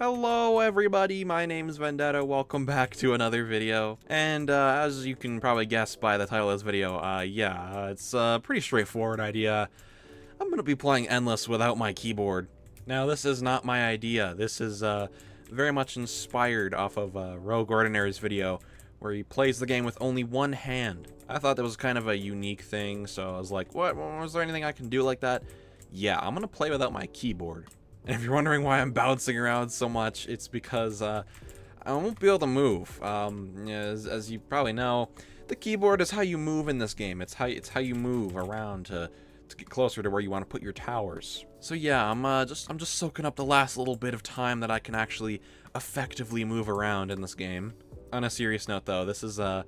Hello everybody, my name's Vendetta, welcome back to another video, and as you can probably guess by the title of this video, it's a pretty straightforward idea. I'm gonna be playing Endless without my keyboard. Now this is not my idea, this is very much inspired off of Rogue Ordinary's video, where he plays the game with only one hand. I thought that was kind of a unique thing, so I was like, what, was there anything I can do like that? Yeah, I'm gonna play without my keyboard. And if you're wondering why I'm bouncing around so much, it's because I won't be able to move. As you probably know, the keyboard is how you move in this game. It's how you move around to get closer to where you want to put your towers. So yeah, I'm just soaking up the last little bit of time that I can actually effectively move around in this game. On a serious note, though, this is a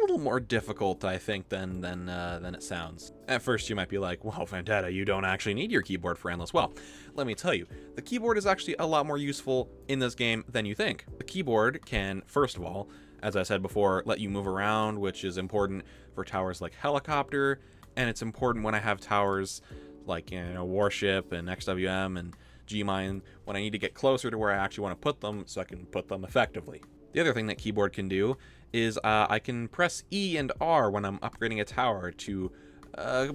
little more difficult, I think, than it sounds. At first, you might be like, well, Vendetta, you don't actually need your keyboard for Endless. Well, let me tell you, the keyboard is actually a lot more useful in this game than you think. The keyboard can, first of all, as I said before, let you move around, which is important for towers like Helicopter, and it's important when I have towers like, you know, Warship and XWM and G-Mine, when I need to get closer to where I actually want to put them so I can put them effectively. The other thing that keyboard can do is I can press E and R when I'm upgrading a tower to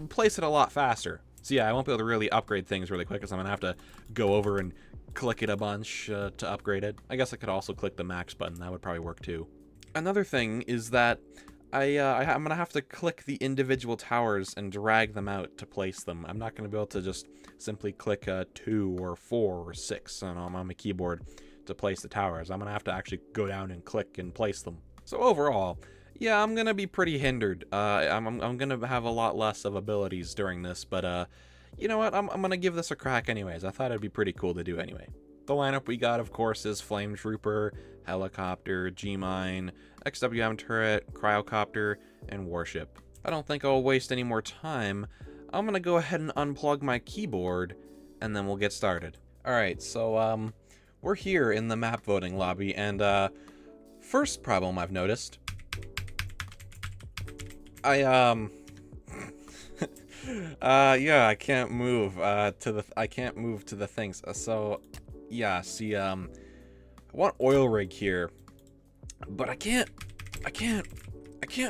place it a lot faster. So yeah, I won't be able to really upgrade things really quick because I'm going to have to go over and click it a bunch to upgrade it. I guess I could also click the max button. That would probably work too. Another thing is that I'm going to have to click the individual towers and drag them out to place them. I'm not going to be able to just simply click 2 or 4 or 6 on my keyboard to place the towers. I'm going to have to actually go down and click and place them. So overall, yeah, I'm going to be pretty hindered. I'm going to have a lot less of abilities during this, but you know what? I'm going to give this a crack anyways. I thought it'd be pretty cool to do anyway. The lineup we got, of course, is Flame Trooper, Helicopter, G-Mine, XWM Turret, Cryocopter, and Warship. I don't think I'll waste any more time. I'm going to go ahead and unplug my keyboard, and then we'll get started. Alright, so we're here in the map voting lobby, and first problem I've noticed, yeah, I can't move to the things. So yeah, see, I want oil rig here, but I can't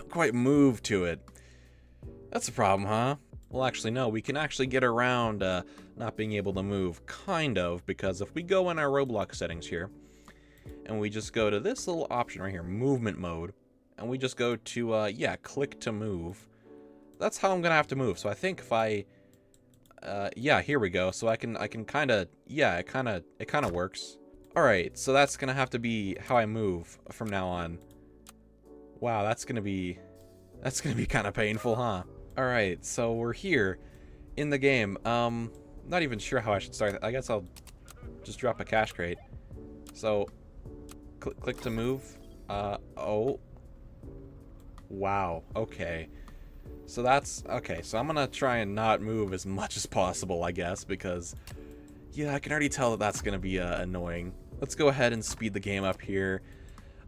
quite move to it. That's a problem, huh? Well, actually, no, we can actually get around not being able to move, kind of, because if we go in our ROBLOX settings here, and we just go to this little option right here, movement mode, and we just go to, yeah, click to move. That's how I'm gonna have to move. So I think if I, yeah, here we go. So I can kind of, yeah, it kind of works. All right, so that's gonna have to be how I move from now on. Wow, that's gonna be kind of painful, huh? All right, so we're here in the game. Not even sure how I should start. I guess I'll just drop a cash crate. So click to move. Oh. Wow, okay. So that's, okay, so I'm gonna try and not move as much as possible, I guess, because, yeah, I can already tell that that's gonna be annoying. Let's go ahead and speed the game up here.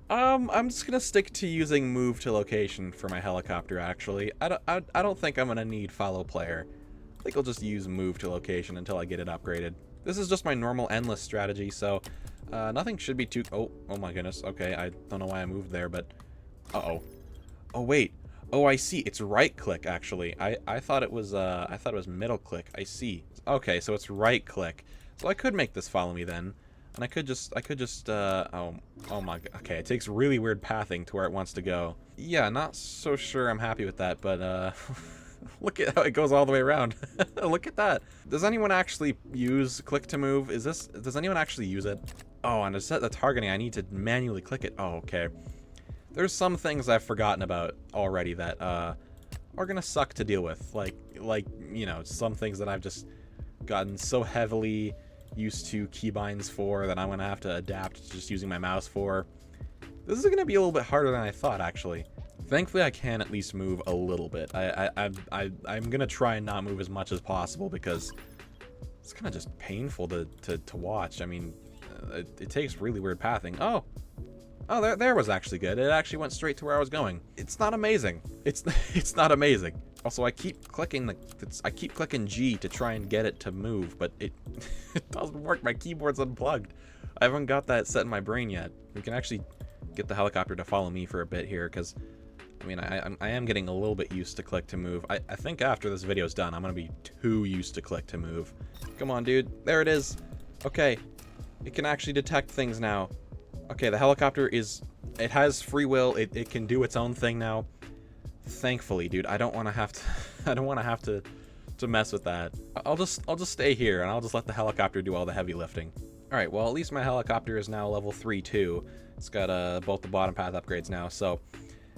I'm just gonna stick to using move to location for my helicopter, actually. I don't think I'm gonna need follow player. I think I'll just use move to location until I get it upgraded. This is just my normal endless strategy, so nothing should be too... Oh my goodness. Okay, I don't know why I moved there, but... Uh-oh. Oh, wait. Oh, I see. It's right click, actually. I thought it was middle click. I see. Okay, so it's right click. So I could make this follow me then. And I could just, oh my, okay, it takes really weird pathing to where it wants to go. Yeah, not so sure I'm happy with that, but, look at how it goes all the way around. Look at that. Does anyone actually use click to move? Does anyone actually use it? Oh, and to set the targeting, I need to manually click it. Oh, okay. There's some things I've forgotten about already that, are gonna suck to deal with. Like, you know, some things that I've just gotten so heavily used to keybinds for that I'm gonna have to adapt to just using my mouse for. This is gonna be a little bit harder than I thought, actually. Thankfully, I can at least move a little bit. I'm gonna try and not move as much as possible because it's kind of just painful to watch. I mean, it takes really weird pathing. Oh, there was actually good. It actually went straight to where I was going. It's not amazing. It's not amazing. Also, I keep clicking G to try and get it to move, but it doesn't work. My keyboard's unplugged. I haven't got that set in my brain yet. We can actually get the helicopter to follow me for a bit here, because I mean, I am getting a little bit used to click to move. I think after this video's done, I'm gonna be too used to click to move. Come on, dude. There it is. Okay. It can actually detect things now. Okay, the helicopter it has free will. It can do its own thing now. Thankfully, dude. I don't want to have to I don't want to have to mess with that. I'll just stay here and I'll just let the helicopter do all the heavy lifting. All right, well, at least my helicopter is now level 3 too. It's got both the bottom path upgrades now, so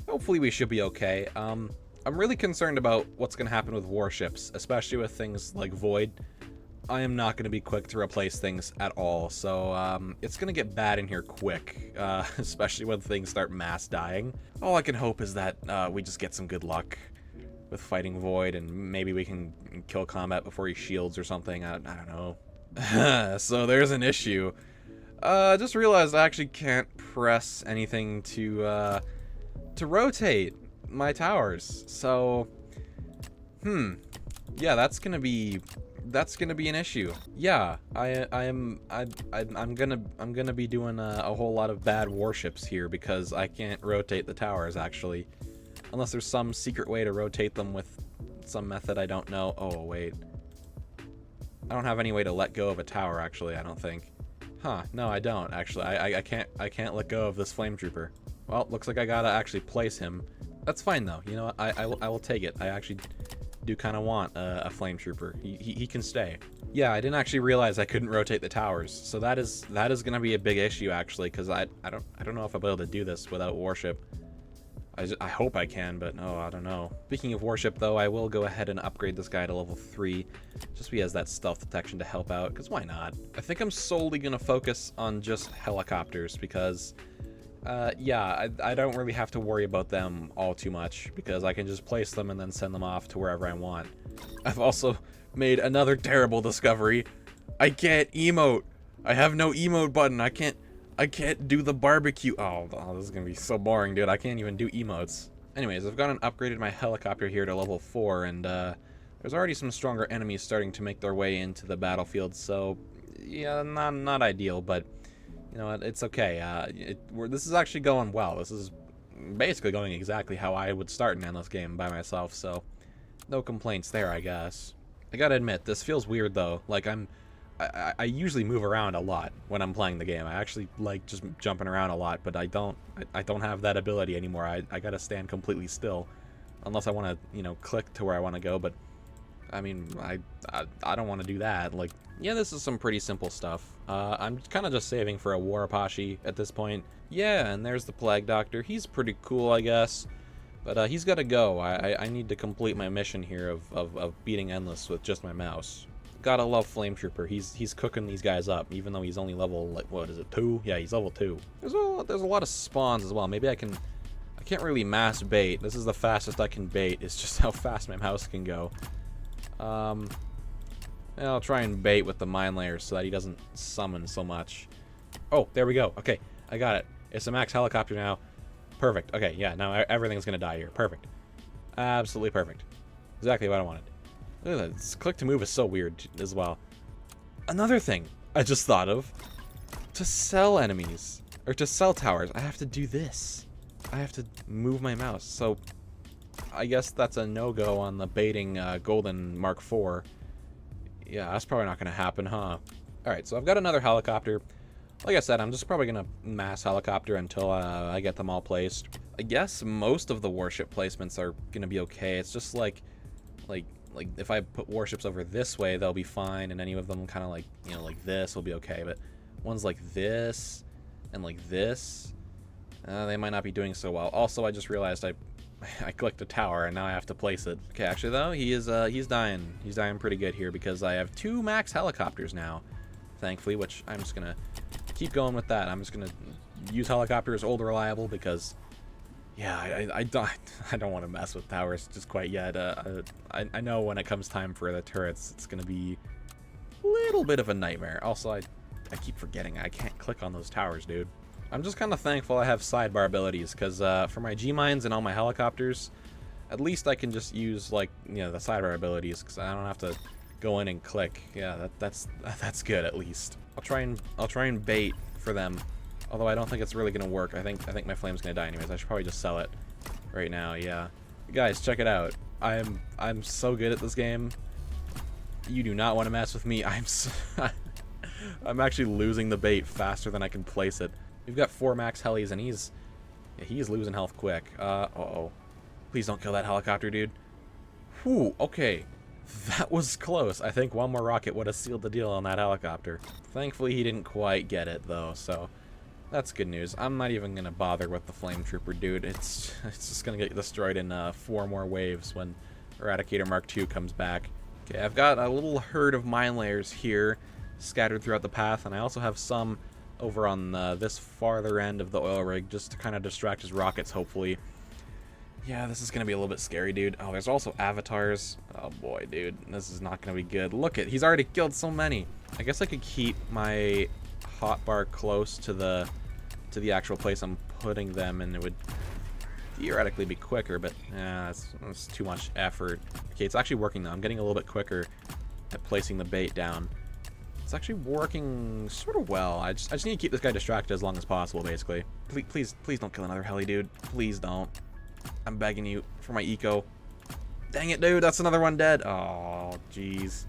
hopefully we should be okay. I'm really concerned about what's going to happen with warships, especially with things like Void. I am not going to be quick to replace things at all, so it's going to get bad in here quick, especially when things start mass dying. All I can hope is that we just get some good luck with fighting Void, and maybe we can kill Combat before he shields or something. I don't know. So there's an issue. I just realized I actually can't press anything to rotate my towers. So, yeah, that's gonna be an issue. Yeah, I'm gonna be doing a whole lot of bad warships here because I can't rotate the towers actually, unless there's some secret way to rotate them with some method I don't know. Oh wait, I don't have any way to let go of a tower actually. I don't think. Huh? No, I don't actually. I can't let go of this flame trooper. Well, looks like I gotta actually place him. That's fine though. You know what? I will take it. I actually do kind of want a flame trooper. He can stay. Yeah, I didn't actually realize I couldn't rotate the towers. So that is gonna be a big issue actually, because I don't know if I'll be able to do this without warship. I hope I can, but no, I don't know. Speaking of warship though, I will go ahead and upgrade this guy to level 3, just so he has that stealth detection to help out, because why not? I think I'm solely gonna focus on just helicopters, because yeah, I don't really have to worry about them all too much, because I can just place them and then send them off to wherever I want. I've also made another terrible discovery. I can't emote. I have no emote button. I can't do the barbecue. Oh, this is gonna be so boring, dude. I can't even do emotes. Anyways, I've gone and upgraded my helicopter here to level 4, and there's already some stronger enemies starting to make their way into the battlefield, so yeah, not ideal, but you know what, it's okay. This is actually going well. This is basically going exactly how I would start an endless game by myself, so no complaints there, I guess. I gotta admit, this feels weird though. Like I usually move around a lot when I'm playing the game. I actually like just jumping around a lot, but I don't have that ability anymore. I gotta stand completely still, unless I want to, you know, click to where I want to go. But I mean, I don't want to do that. Like, yeah, this is some pretty simple stuff. I'm kind of just saving for a War Apache at this point. Yeah, and there's the Plague Doctor. He's pretty cool, I guess. But he's got to go. I need to complete my mission here of beating Endless with just my mouse. Gotta love Flame Trooper. He's cooking these guys up, even though he's only level, like, what is it, 2? Yeah, he's level 2. There's a lot of spawns as well. Maybe I can't really mass bait. This is the fastest I can bait. It's just how fast my mouse can go. I'll try and bait with the mine layers so that he doesn't summon so much. Oh, there we go. Okay, I got it. It's a max helicopter now. Perfect. Okay, yeah, now everything's gonna die here. Perfect. Absolutely perfect. Exactly what I wanted. Look at that. This click to move is so weird as well. Another thing I just thought of. To sell enemies, or to sell towers, I have to do this. I have to move my mouse. So I guess that's a no-go on the baiting Golden Mark IV. Yeah, that's probably not going to happen, huh? Alright, so I've got another helicopter. Like I said, I'm just probably going to mass helicopter until I get them all placed. I guess most of the warship placements are going to be okay. It's just like if I put warships over this way, they'll be fine, and any of them kind of like, you know, like this will be okay, but ones like this and like this, they might not be doing so well. Also, I just realized I clicked a tower and now I have to place it. Okay, actually though, he's dying. He's dying pretty good here because I have 2 max helicopters now, thankfully, which I'm just gonna keep going with that. I'm just gonna use helicopters old reliable because, yeah, I don't want to mess with towers just quite yet. I know when it comes time for the turrets, it's gonna be a little bit of a nightmare. Also, I keep forgetting I can't click on those towers, dude. I'm just kind of thankful I have sidebar abilities, because for my G-mines and all my helicopters, at least I can just use, like, you know, the sidebar abilities, because I don't have to go in and click. Yeah, that's good at least. I'll try and bait for them. Although I don't think it's really gonna work. I think my flame's gonna die anyways. I should probably just sell it right now. Yeah, guys, check it out. I'm so good at this game. You do not want to mess with me. I'm actually losing the bait faster than I can place it. We've got 4 max helis, and he's losing health quick. Uh-oh. Please don't kill that helicopter, dude. Whew, okay. That was close. I think one more rocket would have sealed the deal on that helicopter. Thankfully, he didn't quite get it, though, so that's good news. I'm not even going to bother with the flame trooper, dude. It's just going to get destroyed in 4 more waves when Eradicator Mark II comes back. Okay, I've got a little herd of mine layers here scattered throughout the path, and I also have some over on this farther end of the oil rig just to kind of distract his rockets, hopefully. Yeah, this is going to be a little bit scary, dude. Oh, there's also avatars. Oh, boy, dude. This is not going to be good. Look at, he's already killed so many. I guess I could keep my hotbar close to the actual place I'm putting them, and it would theoretically be quicker, but it's too much effort. Okay, it's actually working, though. I'm getting a little bit quicker at placing the bait down. It's actually working sort of well. I just need to keep this guy distracted as long as possible, basically. Please don't kill another heli, dude. Please don't. I'm begging you for my eco. Dang it, dude. That's another one dead. Oh, jeez.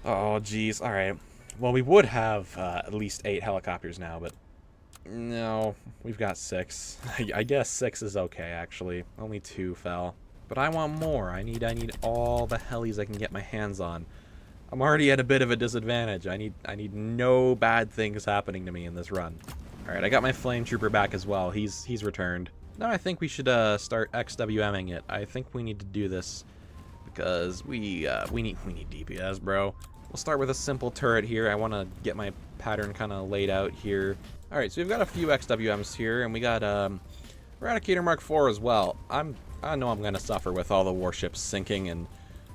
Oh, jeez. All right. Well, we would have at least 8 helicopters now, but no, we've got 6. I guess 6 is okay, actually. Only 2 fell. But I want more. I need all the helis I can get my hands on. I'm already at a bit of a disadvantage. I need no bad things happening to me in this run. All right, I got my flame trooper back as well. He's returned. Now I think we should start XWMing it. I think we need to do this because we need DPS, bro. We'll start with a simple turret here. I want to get my pattern kind of laid out here. All right, so we've got a few XWMs here, and we got Eradicator Mark IV as well. I know I'm gonna suffer with all the warships sinking and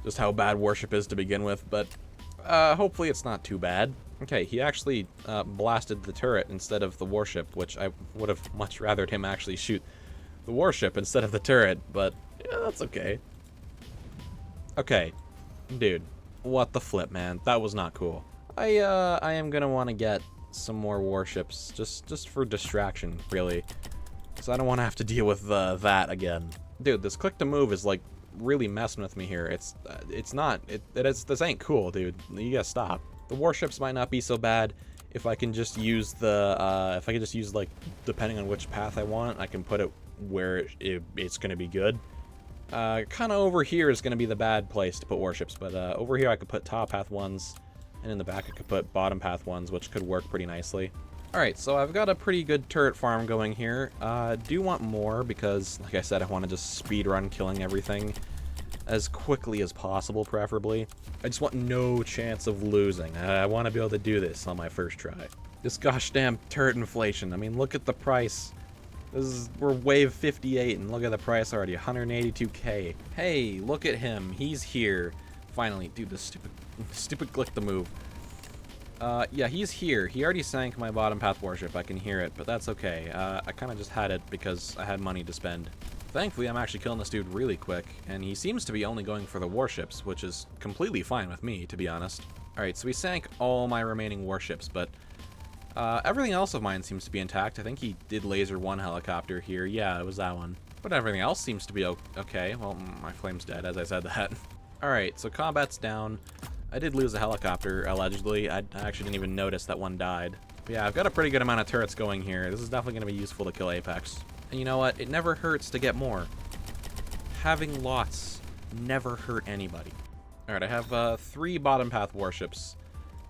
just how bad warship is to begin with, but hopefully it's not too bad. Okay, he actually blasted the turret instead of the warship, which I would have much rathered him actually shoot the warship instead of the turret, but yeah, that's okay. Okay, dude, what the flip, man? That was not cool. I am gonna want to get some more warships just for distraction, really, because I don't want to have to deal with that again. Dude, this click to move is like really messing with me here. This ain't cool, dude. You gotta stop. The warships might not be so bad if I can just use like, depending on which path I want, I can put it where it's gonna be good. Kind of over here is gonna be the bad place to put warships, but over here I could put top path ones, and in the back I could put bottom path ones, which could work pretty nicely. Alright, so I've got a pretty good turret farm going here. Do want more because, like I said, I want to just speedrun killing everything as quickly as possible, preferably. I just want no chance of losing. I want to be able to do this on my first try. This gosh damn turret inflation. I mean, look at the price. We're wave 58, and look at the price already, 182k. Hey, look at him. He's here. Finally, dude, this stupid click the move. Yeah, he's here. He already sank my bottom path warship. I can hear it, but that's okay. I kind of just had it because I had money to spend. Thankfully, I'm actually killing this dude really quick, and he seems to be only going for the warships, which is completely fine with me, to be honest. Alright, so we sank all my remaining warships, but everything else of mine seems to be intact. I think he did laser one helicopter here. Yeah, it was that one. But everything else seems to be okay. Well, my flame's dead, as I said that. Alright, so combat's down. I did lose a helicopter, allegedly. I actually didn't even notice that one died. But yeah, I've got a pretty good amount of turrets going here. This is definitely going to be useful to kill Apex. And you know what? It never hurts to get more. Having lots never hurt anybody. Alright, I have 3 bottom path warships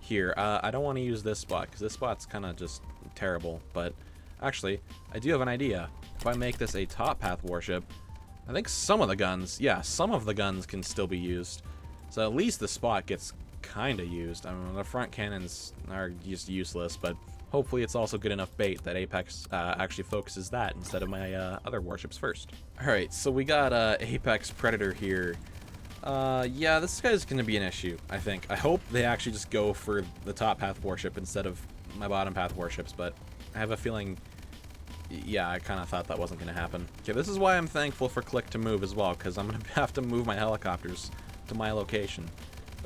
here. I don't want to use this spot, because this spot's kind of just terrible. But actually, I do have an idea. If I make this a top path warship, I think some of the guns, yeah, some of the guns can still be used. So at least the spot gets kind of used. I mean, the front cannons are just useless, but hopefully it's also good enough bait that Apex actually focuses that instead of my other warships first. Alright, so we got Apex Predator here. Yeah, this guy's going to be an issue, I think. I hope they actually just go for the top path warship instead of my bottom path warships, but I have a feeling, yeah, I kind of thought that wasn't going to happen. Okay, this is why I'm thankful for click to move as well, because I'm going to have to move my helicopters to my location,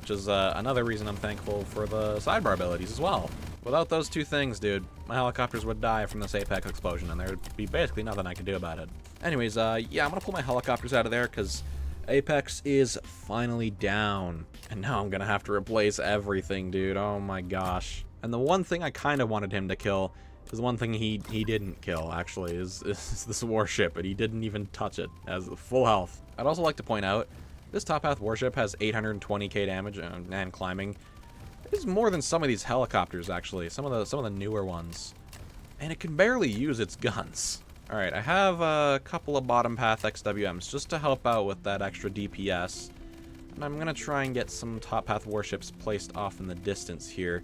which is another reason I'm thankful for the sidebar abilities as well. Without those two things, dude, my helicopters would die from this Apex explosion, and there'd be basically nothing I could do about it. Anyways, yeah, I'm gonna pull my helicopters out of there, because Apex is finally down. And now I'm gonna have to replace everything, dude. Oh my gosh. And the one thing I kind of wanted him to kill is the one thing he didn't kill, actually, is this warship, but he didn't even touch it, as full health. I'd also like to point out, this Top Path warship has 820k damage and climbing. It's more than some of these helicopters, actually, some of the newer ones. And it can barely use its guns. Alright, I have a couple of bottom path XWMs just to help out with that extra DPS. And I'm gonna try and get some top path warships placed off in the distance here,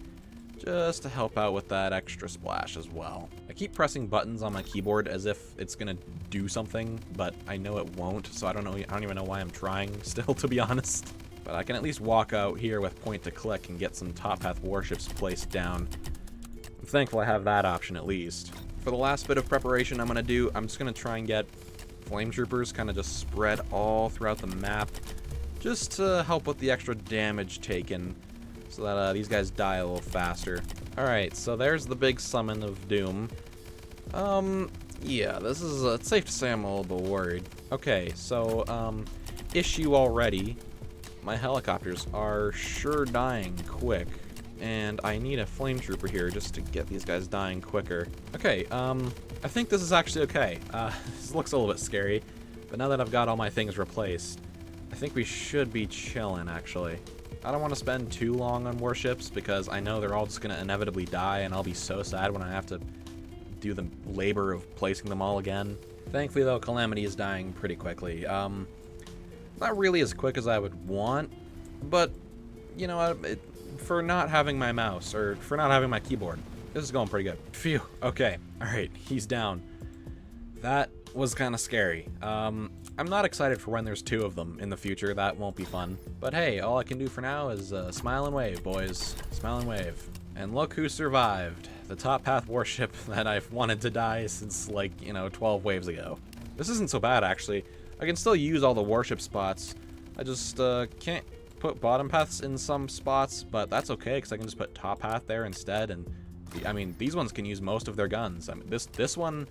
just to help out with that extra splash as well. I keep pressing buttons on my keyboard as if it's gonna do something, but I know it won't, so I don't even know why I'm trying still, to be honest. But I can at least walk out here with point to click and get some top path warships placed down. I'm thankful I have that option at least. For the last bit of preparation I'm just gonna try and get flame troopers kind of just spread all throughout the map, just to help with the extra damage taken, so that these guys die a little faster. Alright, so there's the big summon of doom. Yeah, this is, it's safe to say I'm a little bit worried. Okay, so, issue already. My helicopters are sure dying quick, and I need a flame trooper here just to get these guys dying quicker. Okay, I think this is actually okay. This looks a little bit scary, but now that I've got all my things replaced, I think we should be chilling, actually. I don't want to spend too long on warships, because I know they're all just going to inevitably die, and I'll be so sad when I have to do the labor of placing them all again. Thankfully, though, Calamity is dying pretty quickly. Not really as quick as I would want, but, you know, for not having my mouse, or for not having my keyboard, this is going pretty good. Phew, okay, alright, he's down. That was kind of scary. I'm not excited for when there's two of them in the future, that won't be fun. But hey, all I can do for now is smile and wave, boys. Smile and wave. And look who survived. The Top Path warship that I've wanted to die since, like, you know, 12 waves ago. This isn't so bad, actually. I can still use all the warship spots. I just can't put bottom paths in some spots, but that's okay, because I can just put top path there instead. And I mean, these ones can use most of their guns. I mean, this one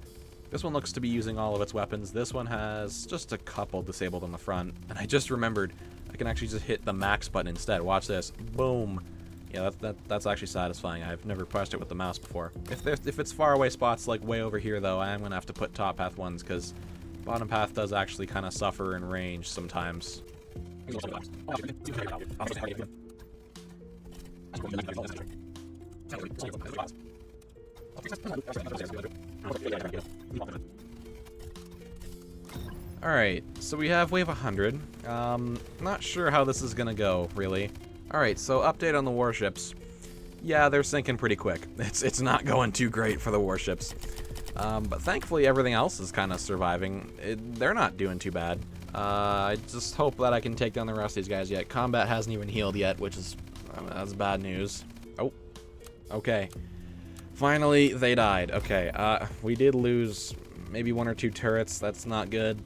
looks to be using all of its weapons. This one has just a couple disabled on the front. And I just remembered I can actually just hit the max button instead. Watch this. Boom. Yeah, that's actually satisfying. I've never pressed it with the mouse before. If it's far away spots like way over here, though, I am gonna have to put top path ones, because bottom path does actually kind of suffer in range sometimes. Alright, so we have wave 100. Not sure how this is gonna go, really. Alright, so update on the warships. Yeah, they're sinking pretty quick. It's not going too great for the warships. But thankfully everything else is kind of surviving. They're not doing too bad. I just hope that I can take down the rest of these guys yet. Combat hasn't even healed yet, which is that's bad news. Oh, okay. Finally, they died. Okay, we did lose maybe one or two turrets. That's not good.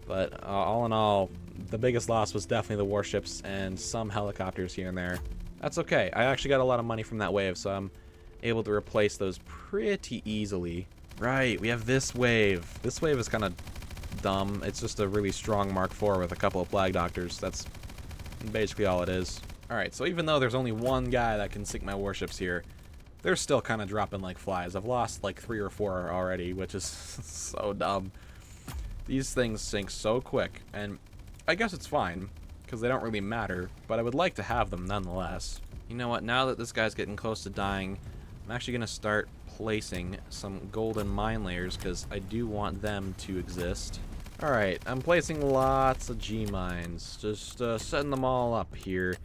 But all in all, the biggest loss was definitely the warships and some helicopters here and there. That's okay. I actually got a lot of money from that wave, so I'm able to replace those pretty easily. Right, we have this wave. This wave is kind of dumb. It's just a really strong Mark IV with a couple of Flag Doctors. That's basically all it is. Alright, so even though there's only one guy that can sink my warships here, they're still kind of dropping like flies. I've lost like 3 or 4 already, which is so dumb. These things sink so quick, and I guess it's fine, because they don't really matter, but I would like to have them nonetheless. You know what, now that this guy's getting close to dying, I'm actually going to start placing some golden mine layers, because I do want them to exist. Alright, I'm placing lots of G-mines, just setting them all up here.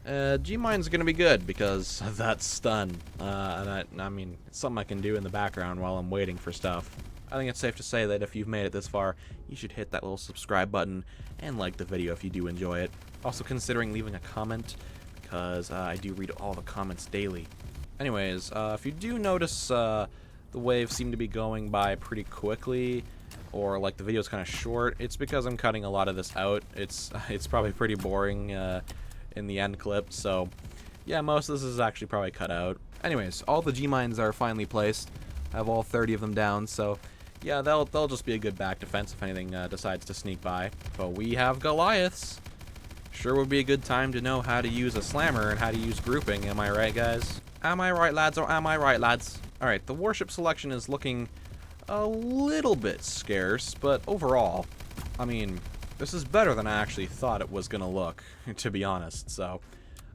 G-mine's going to be good, because of that stun. And I mean, it's something I can do in the background while I'm waiting for stuff. I think it's safe to say that if you've made it this far, you should hit that little subscribe button and like the video if you do enjoy it. Also considering leaving a comment, because I do read all the comments daily. Anyways, if you do notice the waves seem to be going by pretty quickly, or like the video's kind of short, it's because I'm cutting a lot of this out. It's probably pretty boring in the end clip, so yeah, most of this is actually probably cut out. Anyways, all the G-mines are finally placed. I have all 30 of them down, so yeah, they'll just be a good back defense if anything decides to sneak by. But we have Goliaths. Sure would be a good time to know how to use a slammer and how to use grouping, am I right, guys? Am I right, lads, or am I right, lads? Alright, the warship selection is looking a little bit scarce, but overall, I mean, this is better than I actually thought it was gonna look, to be honest, so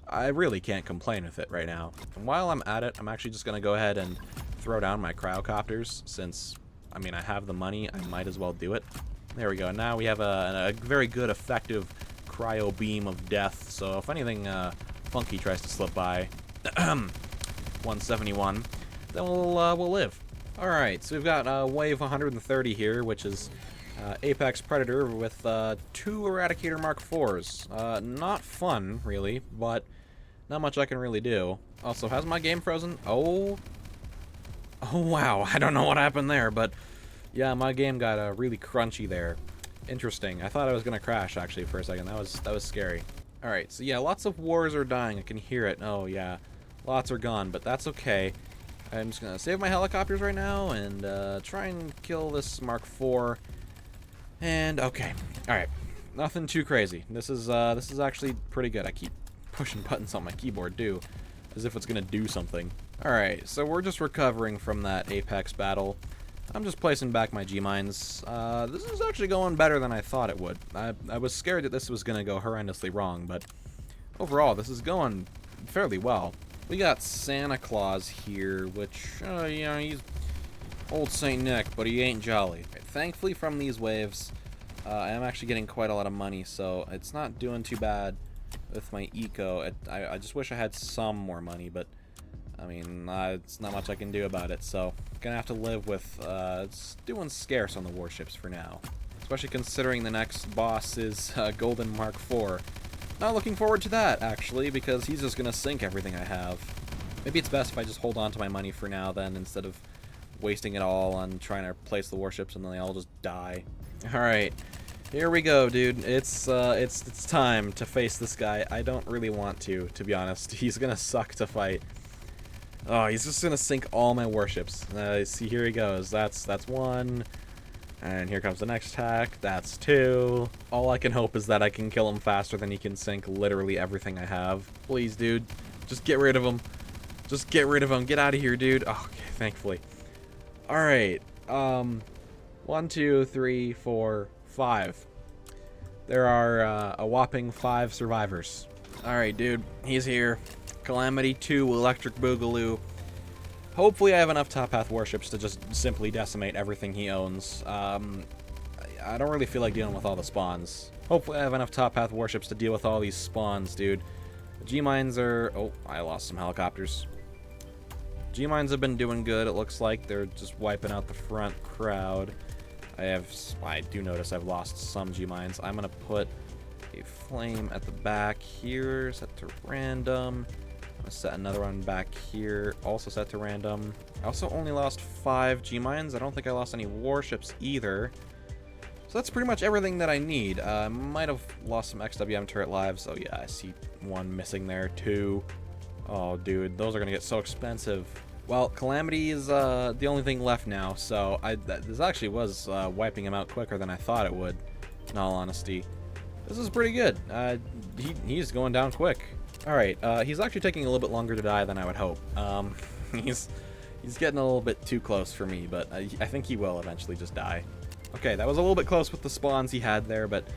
I really can't complain with it right now. And while I'm at it, I'm actually just gonna go ahead and throw down my cryocopters, since, I mean, I have the money, I might as well do it. There we go, now we have a very good, effective cryo beam of death, so if anything funky tries to slip by, 171, then we'll live. Alright, so we've got wave 130 here, which is Apex Predator with 2 Eradicator Mark IVs. Not fun, really, but not much I can really do. Also, has my game frozen? Oh wow, I don't know what happened there, but yeah, my game got really crunchy there. Interesting. I thought I was gonna crash actually for a second. That was scary. Alright, so yeah, lots of wars are dying. I can hear it. Oh yeah. Lots are gone, but that's okay. I'm just gonna save my helicopters right now and try and kill this Mark IV. And okay. Alright. Nothing too crazy. This is actually pretty good. I keep pushing buttons on my keyboard too, as if it's gonna do something. Alright, so we're just recovering from that Apex battle. I'm just placing back my G-mines. This is actually going better than I thought it would. I was scared that this was going to go horrendously wrong, but overall, this is going fairly well. We got Santa Claus here, which, you know, he's old St. Nick, but he ain't jolly. Thankfully, from these waves, I am actually getting quite a lot of money, so it's not doing too bad with my eco. I just wish I had some more money, but I mean, it's not much I can do about it, so gonna have to live with it's doing scarce on the warships for now. Especially considering the next boss is Golden Mark IV. Not looking forward to that, actually, because he's just gonna sink everything I have. Maybe it's best if I just hold on to my money for now, then, instead of wasting it all on trying to place the warships and then they all just die. Alright, here we go, dude. It's time to face this guy. I don't really want to be honest. He's gonna suck to fight. Oh, he's just gonna sink all my warships. See, here he goes. That's one. And here comes the next attack. That's 2. All I can hope is that I can kill him faster than he can sink literally everything I have. Please, dude. Just get rid of him. Just get rid of him. Get out of here, dude. Oh, okay, thankfully. Alright. 1, 2, 3, 4, 5. There are a whopping 5 survivors. Alright, dude. He's here. Calamity 2 Electric Boogaloo. Hopefully I have enough Top Path warships to just simply decimate everything he owns. I don't really feel like dealing with all the spawns. Hopefully I have enough Top Path warships to deal with all these spawns, dude. The G-mines are... Oh, I lost some helicopters. G-mines have been doing good, it looks like. They're just wiping out the front crowd. I do notice I've lost some G-mines. I'm gonna put a flame at the back here, set to random. I'm gonna set another one back here, also set to random. I also only lost 5 G-mines. I don't think I lost any warships either. So that's pretty much everything that I need. I might have lost some XWM turret lives. Oh yeah, I see one missing there too. Oh dude, those are gonna get so expensive. Well, Calamity is the only thing left now, so this actually was wiping him out quicker than I thought it would, in all honesty. This is pretty good. He's going down quick. Alright, he's actually taking a little bit longer to die than I would hope. He's getting a little bit too close for me, but I think he will eventually just die. Okay, that was a little bit close with the spawns he had there, but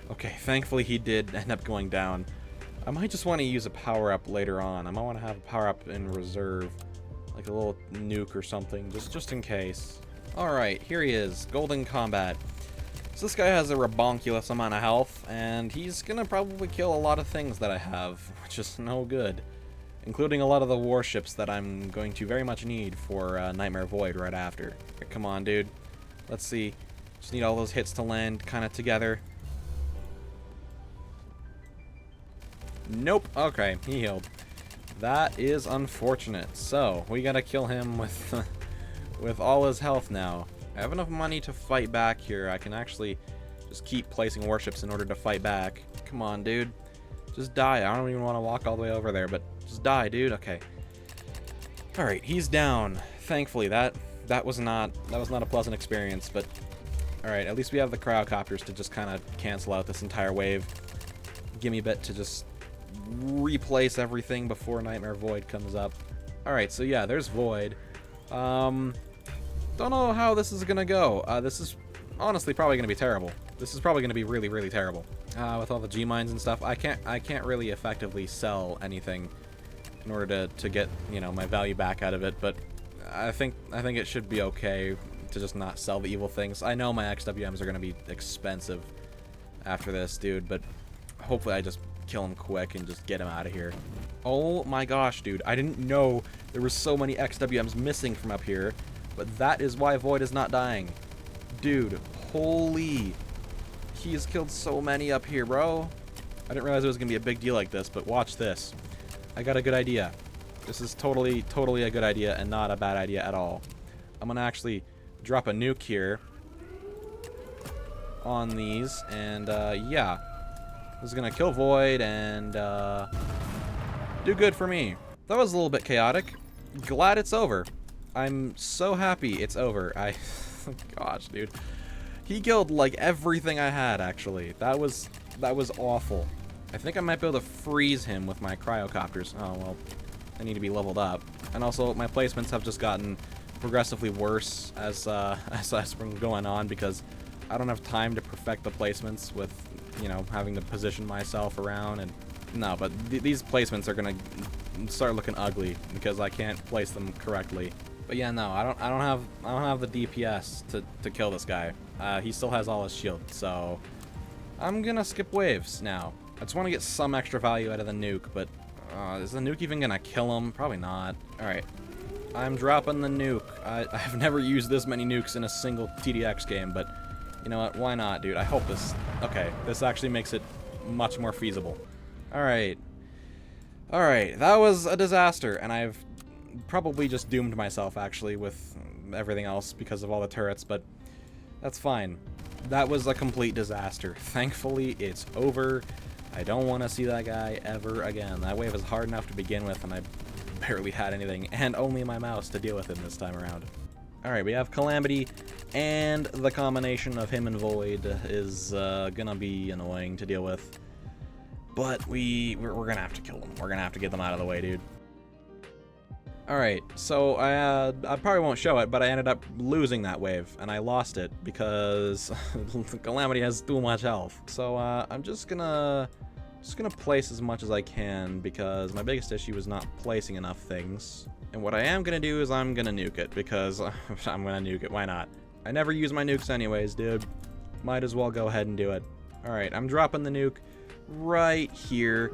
okay, thankfully he did end up going down. I might just want to use a power-up later on. I might want to have a power-up in reserve, like a little nuke or something, just in case. Alright, here he is, Golden Combat. So this guy has a rabonkulous amount of health, and he's gonna probably kill a lot of things that I have, which is no good. Including a lot of the warships that I'm going to very much need for Nightmare Void right after. Come on, dude. Let's see. Just need all those hits to land kind of together. Nope. Okay, he healed. That is unfortunate. So, we gotta kill him with, with all his health now. I have enough money to fight back here. I can actually just keep placing warships in order to fight back. Come on, dude. Just die. I don't even want to walk all the way over there, but just die, dude. Okay. Alright, he's down. Thankfully, that was not a pleasant experience, but alright, at least we have the cryocopters to just kind of cancel out this entire wave. Give me a bit to just replace everything before Nightmare Void comes up. Alright, so yeah, there's Void. Don't know how this is gonna go. This is honestly probably gonna be terrible. This is probably gonna be really, really terrible. With all the G-mines and stuff, I can't really effectively sell anything in order to get, you know, my value back out of it, but I think it should be okay to just not sell the evil things. I know my XWMs are gonna be expensive after this, dude, but hopefully I just kill him quick and just get him out of here. Oh my gosh, dude, I didn't know there were so many XWMs missing from up here, but that is why Void is not dying. Dude, holy, he has killed so many up here, bro. I didn't realize it was gonna be a big deal like this, but watch this. I got a good idea. This is totally a good idea and not a bad idea at all. I'm gonna actually drop a nuke here on these, and yeah, this is gonna kill Void and do good for me. That was a little bit chaotic. Glad it's over. I'm so happy it's over. Gosh, dude, he killed like everything I had. Actually, that was awful. I think I might be able to freeze him with my cryocopters. Oh well, I need to be leveled up. And also, my placements have just gotten progressively worse as as been going on, because I don't have time to perfect the placements with, you know, having to position myself around. And no, but these placements are gonna start looking ugly because I can't place them correctly. But yeah, no, I don't have the DPS to kill this guy. He still has all his shield, so I'm gonna skip waves now. I just want to get some extra value out of the nuke, but is the nuke even gonna kill him? Probably not. Alright, I'm dropping the nuke. I've never used this many nukes in a single TDX game, but you know what? Why not, dude? I hope this... Okay, this actually makes it much more feasible. Alright. Alright, that was a disaster, and I've probably just doomed myself, actually, with everything else because of all the turrets, but that's fine. That was a complete disaster. Thankfully, it's over. I don't want to see that guy ever again. That wave is hard enough to begin with, and I barely had anything, and only my mouse to deal with him this time around. Alright, we have Calamity, and the combination of him and Void is gonna be annoying to deal with. But we're gonna have to kill them. We're gonna have to get them out of the way, dude. Alright, so I probably won't show it, but I ended up losing that wave, and I lost it because Calamity has too much health. So I'm just gonna place as much as I can, because my biggest issue is not placing enough things. And what I am gonna do is I'm gonna nuke it, because I'm gonna nuke it. Why not? I never use my nukes anyways, dude. Might as well go ahead and do it. Alright, I'm dropping the nuke right here.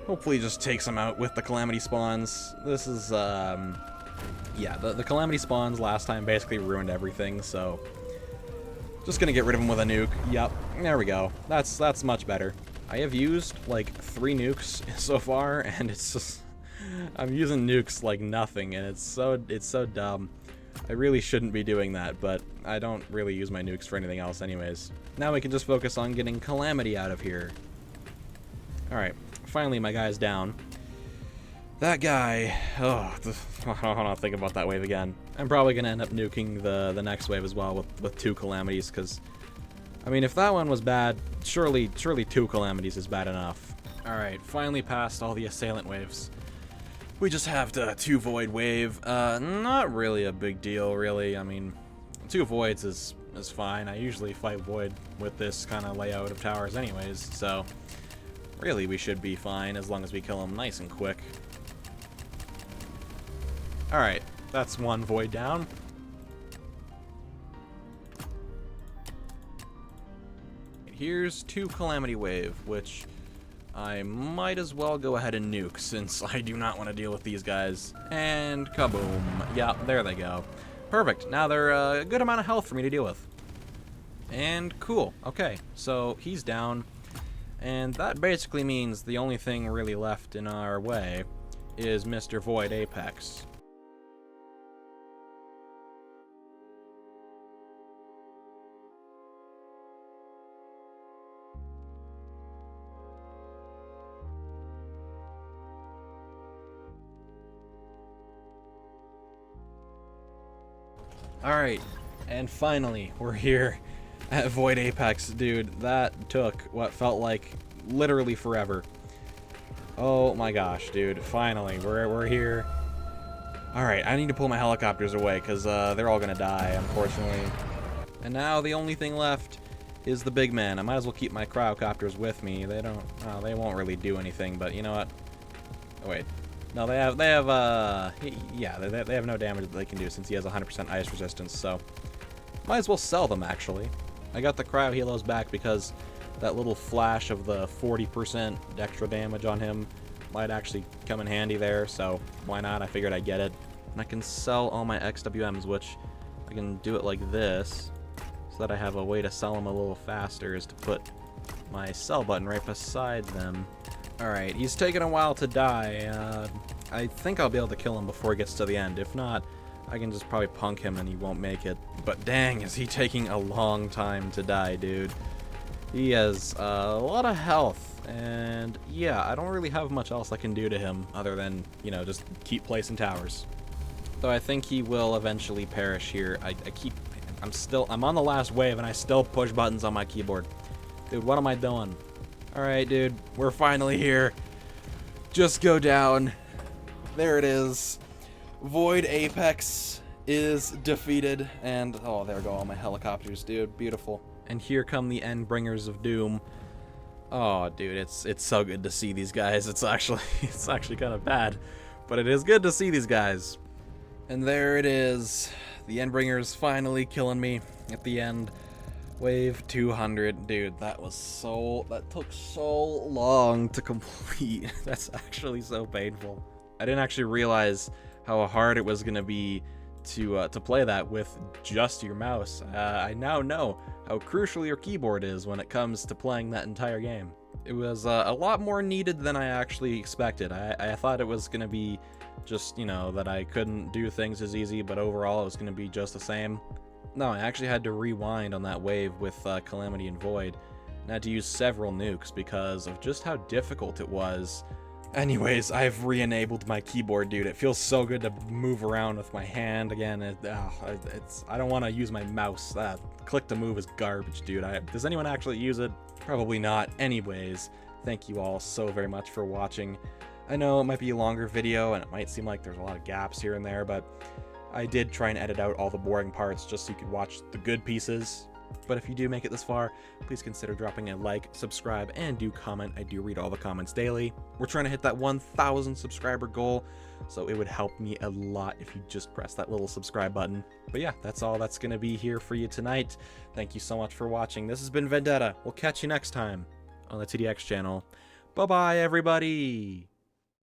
Hopefully just takes them out with the Calamity spawns. This is, yeah, the Calamity spawns last time basically ruined everything, so just gonna get rid of them with a nuke. Yep, there we go. That's much better. I have used, like, 3 nukes so far, and it's just... I'm using nukes like nothing, and it's so dumb. I really shouldn't be doing that, but I don't really use my nukes for anything else anyways. Now we can just focus on getting Calamity out of here. Alright. Finally, my guy's down. That guy... Oh, I don't want to think about that wave again. I'm probably going to end up nuking the next wave as well with 2 Calamities, because... I mean, if that one was bad, surely 2 Calamities is bad enough. Alright, finally passed all the Assailant waves. We just have the 2 Void wave. Not really a big deal, really. I mean, 2 Voids is fine. I usually fight Void with this kind of layout of towers anyways, so... Really, we should be fine as long as we kill him nice and quick. Alright, that's 1 Void down. Here's 2 Calamity Wave, which I might as well go ahead and nuke, since I do not want to deal with these guys. And kaboom. Yeah, there they go. Perfect. Now they're a good amount of health for me to deal with. And cool. Okay, so he's down. And that basically means the only thing really left in our way is Mr. Void Apex. Alright, and finally, we're here at Void Apex. Dude, that took what felt like literally forever. Oh my gosh, dude, finally, we're here. Alright, I need to pull my helicopters away, because they're all gonna die, unfortunately. And now the only thing left is the big man. I might as well keep my cryocopters with me. They don't, they won't really do anything, but you know what? Oh, wait. No, they have, yeah, they have no damage that they can do since he has 100% ice resistance, so might as well sell them, actually. I got the cryo helos back because that little flash of the 40% extra damage on him might actually come in handy there, so why not? I figured I'd get it. And I can sell all my XWMs, which I can do it like this, so that I have a way to sell them a little faster, is to put my sell button right beside them. Alright, he's taken a while to die. I think I'll be able to kill him before he gets to the end. If not, I can just probably punk him and he won't make it. But dang, is he taking a long time to die, dude. He has a lot of health, and yeah, I don't really have much else I can do to him other than, you know, just keep placing towers. Though I think he will eventually perish here. I'm on the last wave and I still push buttons on my keyboard. Dude, what am I doing? Alright, dude, we're finally here. Just go down. There it is. Void Apex is defeated, and oh, there go all my helicopters, dude. Beautiful. And here come the Endbringers of Doom. Oh, dude, it's so good to see these guys. It's actually kind of bad, but it is good to see these guys. And there it is. The Endbringers finally killing me at the end. Wave 200, dude, that took so long to complete. That's actually so painful. I didn't actually realize how hard it was gonna be to play that with just your mouse. I now know how crucial your keyboard is when it comes to playing that entire game. It was a lot more needed than I actually expected. I thought it was gonna be just, you know, that I couldn't do things as easy, but overall it was gonna be just the same. No, I actually had to rewind on that wave with Calamity and Void, and I had to use several nukes because of just how difficult it was. Anyways, I've re-enabled my keyboard, dude. It feels so good to move around with my hand again. I don't want to use my mouse. Click to move is garbage, dude. Does anyone actually use it? Probably not. Anyways, thank you all so very much for watching. I know it might be a longer video, and it might seem like there's a lot of gaps here and there, but I did try and edit out all the boring parts just so you could watch the good pieces. But if you do make it this far, please consider dropping a like, subscribe, and do comment. I do read all the comments daily. We're trying to hit that 1,000 subscriber goal, so it would help me a lot if you just press that little subscribe button. But yeah, that's all that's going to be here for you tonight. Thank you so much for watching. This has been Vendetta. We'll catch you next time on the TDX channel. Bye-bye, everybody!